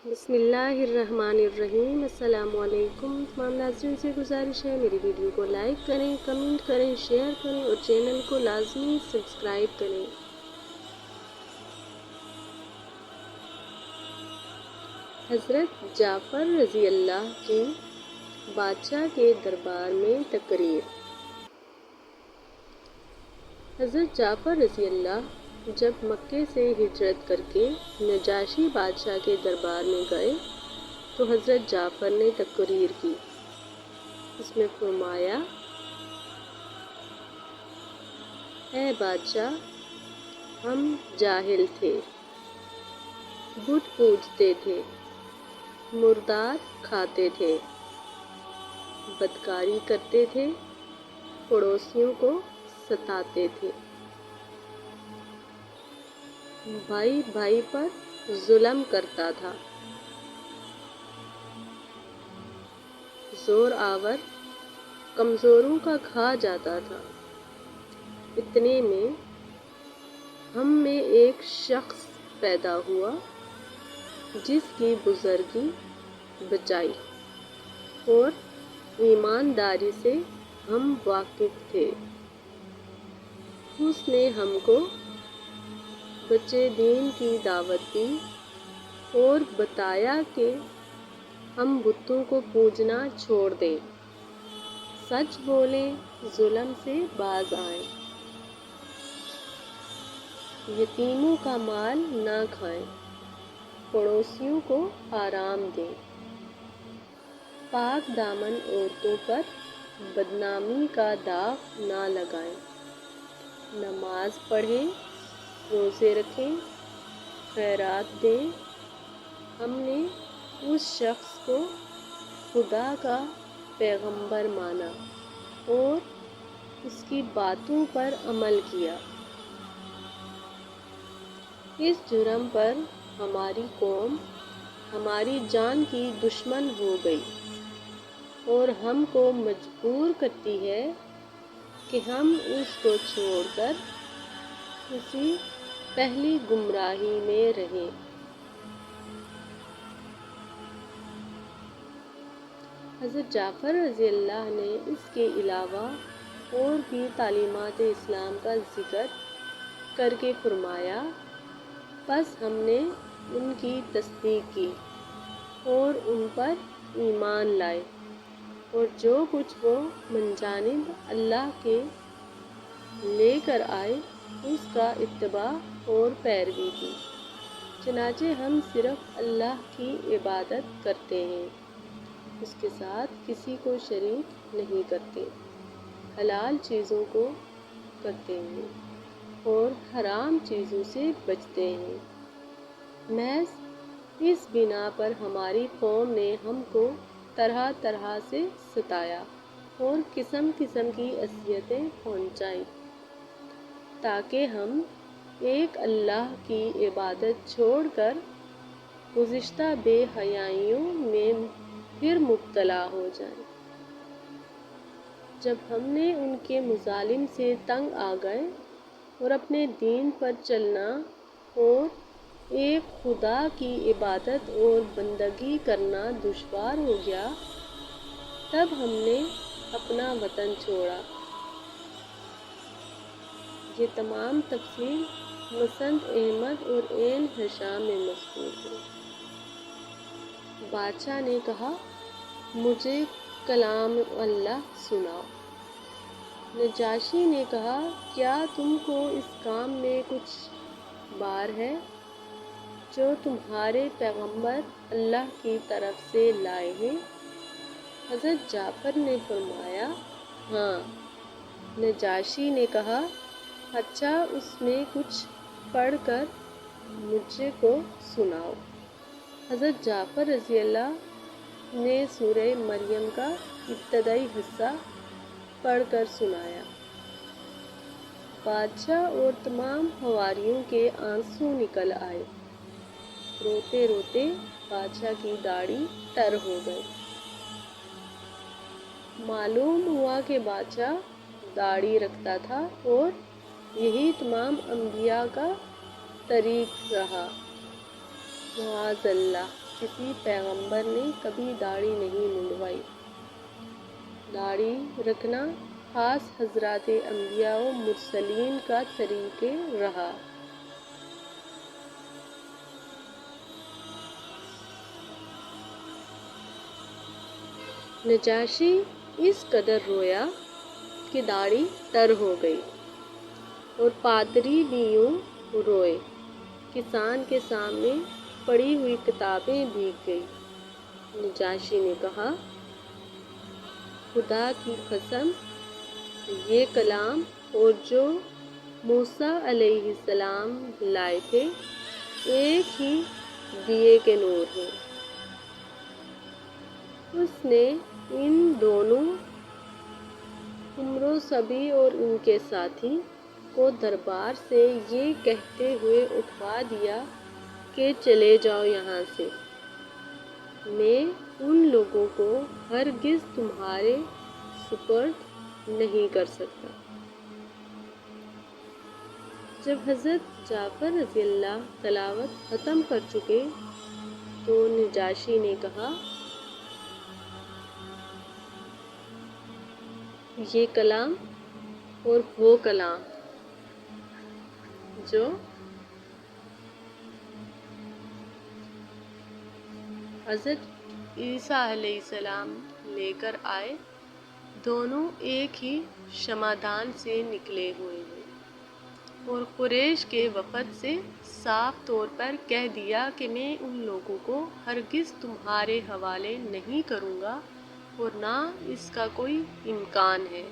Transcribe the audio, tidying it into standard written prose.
बिस्मिल्लाहिर्रहमानिर्रहीम। अस्सलाम वालेकुम। तमाम नाज़रीन से गुजारिश है मेरी वीडियो को लाइक करें, कमेंट करें, शेयर करें और चैनल को लाजमी सब्सक्राइब करें। हज़रत जाफ़र रज़ी अल्लाह की बादशाह के दरबार में तकरीर। हज़रत जाफ़र रज़ी अल्लाह जब मक्के से हिजरत करके नजाशी बादशाह के दरबार में गए तो हज़रत जाफ़र ने तकरीर की। उसमें फरमाया, ऐ बादशाह, हम जाहिल थे, बुत पूजते थे, मुर्दार खाते थे, बदकारी करते थे, पड़ोसियों को सताते थे, भाई भाई पर जुल्म करता था, जोर आवर कमज़ोरों का खा जाता था। इतने में हम में एक शख्स पैदा हुआ जिसकी बुज़ुर्गी बचाई और ईमानदारी से हम वाकिफ़ थे। उसने हमको बच्चे दीन की दावत दी और बताया कि हम बुतों को पूजना छोड़ दें, सच बोलें, जुल्म से बाज आएं, यतीमों का माल ना खाएं, पड़ोसियों को आराम दें, पाक दामन औरतों पर बदनामी का दाग ना लगाएं, नमाज पढ़ें, रोज़े रखें, खैरात दें। हमने उस शख्स को खुदा का पैगंबर माना और उसकी बातों पर अमल किया। इस जुर्म पर हमारी कौम हमारी जान की दुश्मन हो गई और हमको मजबूर करती है कि हम उसको छोड़कर उसी पहली गुमराही में रहें। हज़रत जाफ़र रज़ी अल्लाह ने इसके अलावा और भी तालीमात इस्लाम का ज़िक्र करके फरमाया, बस हमने उनकी तस्दीक की और उन पर ईमान लाए और जो कुछ वो मनजानिब अल्लाह के लेकर आए उसका इत्तबा और पैरवी की। चनाचे हम सिर्फ अल्लाह की इबादत करते हैं, उसके साथ किसी को शरीक नहीं करते, हलाल चीज़ों को करते हैं और हराम चीज़ों से बचते हैं। महज इस बिना पर हमारी कौम ने हमको तरह तरह से सताया और किस्म किस्म की अज़ियतें पहुँचाई ताकि हम एक अल्लाह की इबादत छोड़कर गुज़िश्ता बेहयाइयों में फिर मुब्तला हो जाएं। जब हमने उनके मुज़ालिम से तंग आ गए और अपने दीन पर चलना और एक खुदा की इबादत और बंदगी करना दुश्वार हो गया, तब हमने अपना वतन छोड़ा। ये तमाम तफसील मसंद अहमद और एन हिशाम में मज़कूर है। बादशाह ने कहा, मुझे कलाम अल्लाह सुनाओ। नजाशी ने कहा, क्या तुमको इस काम में कुछ बार है जो तुम्हारे पैगंबर अल्लाह की तरफ से लाए हैं? हज़रत जाफ़र ने फरमाया, हाँ। नजाशी ने कहा, अच्छा, उसमें कुछ पढ़कर मुझे को सुनाओ। हज़रत जाफ़र रज़ी अल्लाह ने सूरह मरियम का इब्तदाई हिस्सा पढ़कर सुनाया। बादशाह और तमाम हवारियों के आंसू निकल आए। रोते रोते बादशाह की दाढ़ी तर हो गई। मालूम हुआ कि बादशाह दाढ़ी रखता था और यही तमाम अंबिया का तरीक़ रहा। माअज़ल्लाह। کسی پیغمبر نے کبھی داڑھی نہیں منڈوائی۔ داڑھی رکھنا خاص حضرات انبیاء و مرسلین کا طریقہ رہا۔ نجاشی اس قدر رویا کہ داڑھی تر ہو گئی، اور پادری بھی یوں روئے کہ سان کے سامنے پڑی ہوئی کتابیں بھیگ گئیں۔ نجاشی نے کہا، خدا کی قسم، یہ کلام اور جو موسیٰ علیہ السلام لائے تھے ایک ہی دیے کے نور ہیں۔ اس نے ان دونوں عمرو صبی اور ان کے ساتھی کو دربار سے یہ کہتے ہوئے اٹھوا دیا کہ چلے جاؤ یہاں سے، میں ان لوگوں کو ہرگز تمہارے سپرد نہیں کر سکتا۔ جب حضرت جعفر رضی اللہ تلاوت ختم کر چکے تو نجاشی نے کہا، یہ کلام اور وہ کلام جو حضرت عیسیٰ علیہ السلام لے کر آئے، دونوں ایک ہی شمعدان سے نکلے ہوئے ہیں، اور قریش کے وفد سے صاف طور پر کہہ دیا کہ میں ان لوگوں کو ہرگز تمہارے حوالے نہیں کروں گا اور نہ اس کا کوئی امکان ہے۔